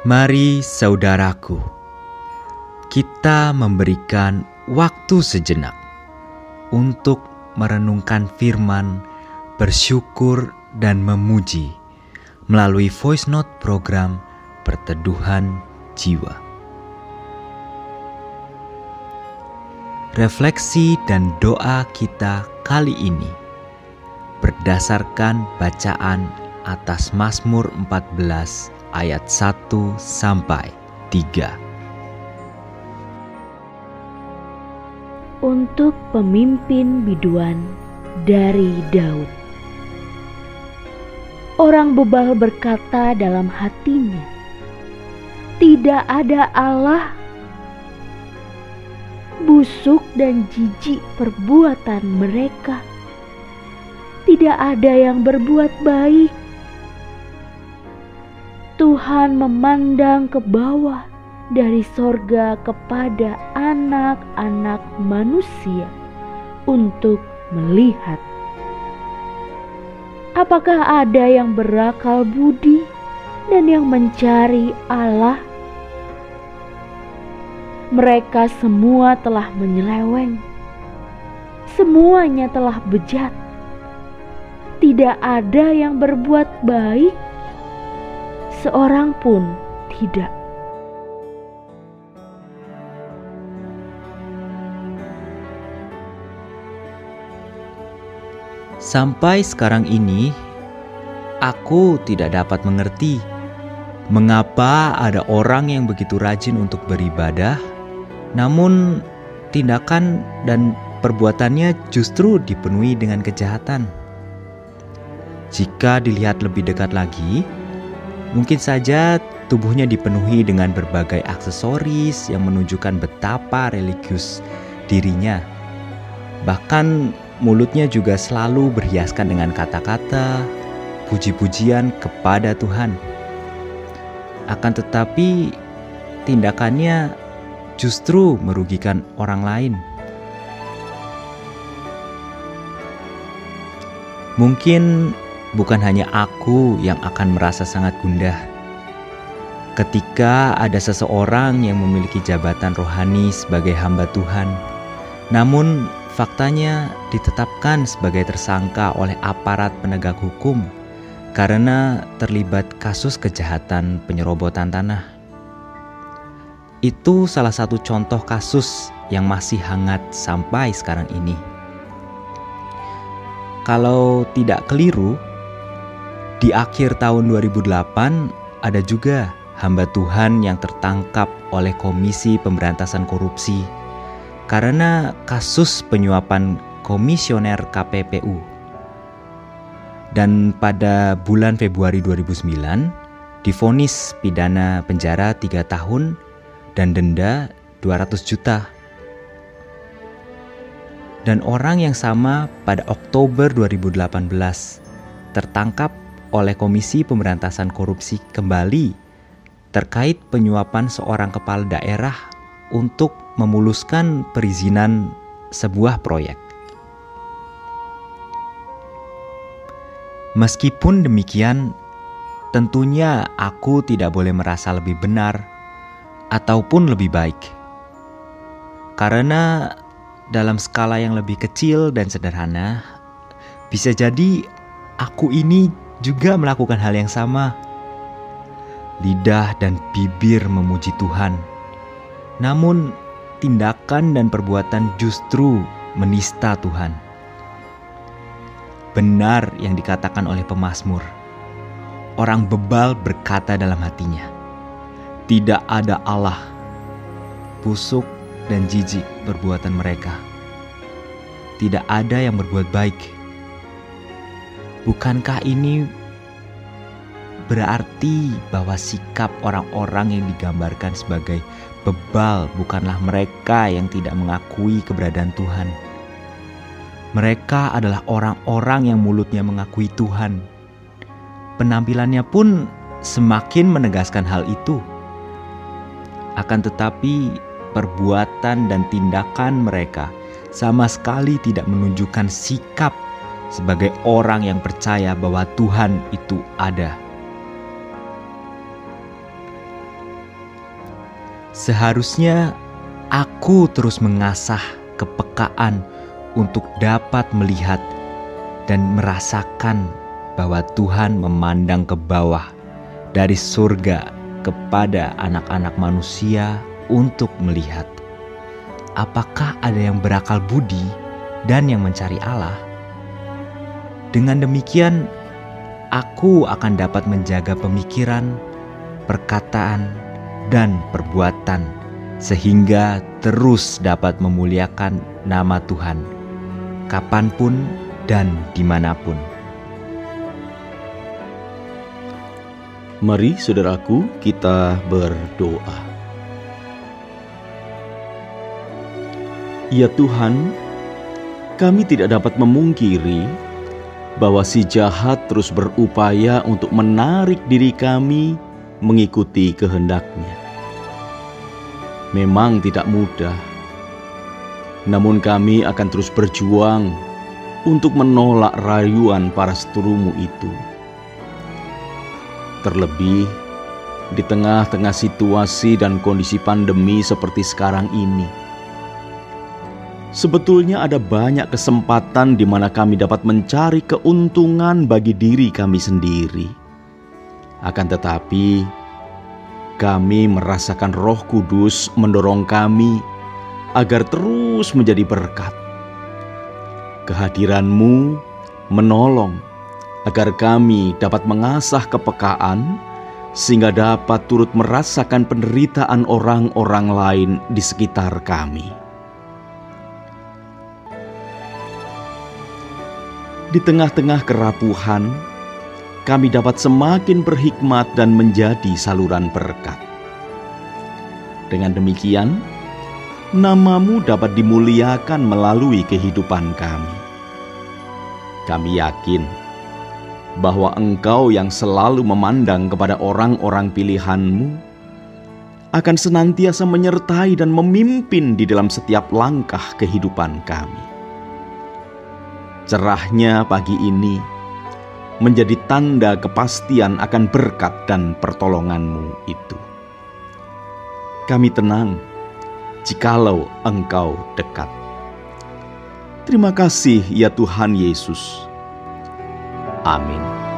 Mari saudaraku, kita memberikan waktu sejenak untuk merenungkan firman, bersyukur dan memuji melalui voice note program Perteduhan Jiwa. Refleksi dan doa kita kali ini berdasarkan bacaan atas Mazmur 14 ayat 1 sampai 3. Untuk pemimpin biduan dari Daud. Orang bebal berkata dalam hatinya, "Tidak ada Allah." Busuk dan jijik perbuatan mereka. Tidak ada yang berbuat baik. Tuhan memandang ke bawah dari sorga kepada anak-anak manusia untuk melihat. Apakah ada yang berakal budi dan yang mencari Allah? Mereka semua telah menyeleweng. Semuanya telah bejat. Tidak ada yang berbuat baik, seorang pun tidak. Sampai sekarang ini, aku tidak dapat mengerti mengapa ada orang yang begitu rajin untuk beribadah, namun tindakan dan perbuatannya justru dipenuhi dengan kejahatan. Jika dilihat lebih dekat lagi, mungkin saja tubuhnya dipenuhi dengan berbagai aksesoris yang menunjukkan betapa religius dirinya. Bahkan mulutnya juga selalu berhiaskan dengan kata-kata puji-pujian kepada Tuhan. Akan tetapi tindakannya justru merugikan orang lain. Mungkin bukan hanya aku yang akan merasa sangat gundah ketika ada seseorang yang memiliki jabatan rohani sebagai hamba Tuhan, namun faktanya ditetapkan sebagai tersangka oleh aparat penegak hukum karena terlibat kasus kejahatan penyerobotan tanah. Itu salah satu contoh kasus yang masih hangat sampai sekarang ini. Kalau tidak keliru, di akhir tahun 2008 ada juga hamba Tuhan yang tertangkap oleh Komisi Pemberantasan Korupsi karena kasus penyuapan komisioner KPPU. Dan pada bulan Februari 2009 divonis pidana penjara 3 tahun dan denda 200 juta. Dan orang yang sama pada Oktober 2018 tertangkap oleh Komisi Pemberantasan Korupsi kembali terkait penyuapan seorang kepala daerah untuk memuluskan perizinan sebuah proyek. Meskipun demikian, tentunya aku tidak boleh merasa lebih benar ataupun lebih baik. Karena dalam skala yang lebih kecil dan sederhana, bisa jadi aku ini juga melakukan hal yang sama. Lidah dan bibir memuji Tuhan, namun tindakan dan perbuatan justru menista Tuhan. Benar yang dikatakan oleh pemazmur. Orang bebal berkata dalam hatinya, "Tidak ada Allah." Busuk dan jijik perbuatan mereka. Tidak ada yang berbuat baik. Bukankah ini berarti bahwa sikap orang-orang yang digambarkan sebagai bebal bukanlah mereka yang tidak mengakui keberadaan Tuhan? Mereka adalah orang-orang yang mulutnya mengakui Tuhan. Penampilannya pun semakin menegaskan hal itu. Akan tetapi perbuatan dan tindakan mereka sama sekali tidak menunjukkan sikap sebagai orang yang percaya bahwa Tuhan itu ada. Seharusnya aku terus mengasah kepekaan untuk dapat melihat dan merasakan bahwa Tuhan memandang ke bawah dari surga kepada anak-anak manusia untuk melihat apakah ada yang berakal budi dan yang mencari Allah. Dengan demikian, aku akan dapat menjaga pemikiran, perkataan, dan perbuatan sehingga terus dapat memuliakan nama Tuhan kapanpun dan dimanapun. Mari saudaraku, kita berdoa. Ya Tuhan, kami tidak dapat memungkiri bahwa si jahat terus berupaya untuk menarik diri kami mengikuti kehendak-Nya. Memang tidak mudah, namun kami akan terus berjuang untuk menolak rayuan para seterumu itu. Terlebih di tengah-tengah situasi dan kondisi pandemi seperti sekarang ini. Sebetulnya ada banyak kesempatan di mana kami dapat mencari keuntungan bagi diri kami sendiri. Akan tetapi, kami merasakan Roh Kudus mendorong kami agar terus menjadi berkat. Kehadiran-Mu menolong agar kami dapat mengasah kepekaan sehingga dapat turut merasakan penderitaan orang-orang lain di sekitar kami. Di tengah-tengah kerapuhan, kami dapat semakin berhikmat dan menjadi saluran berkat. Dengan demikian, nama-Mu dapat dimuliakan melalui kehidupan kami. Kami yakin bahwa Engkau yang selalu memandang kepada orang-orang pilihan-Mu akan senantiasa menyertai dan memimpin di dalam setiap langkah kehidupan kami. Cerahnya pagi ini menjadi tanda kepastian akan berkat dan pertolongan-Mu itu. Kami tenang jikalau Engkau dekat. Terima kasih ya Tuhan Yesus. Amin.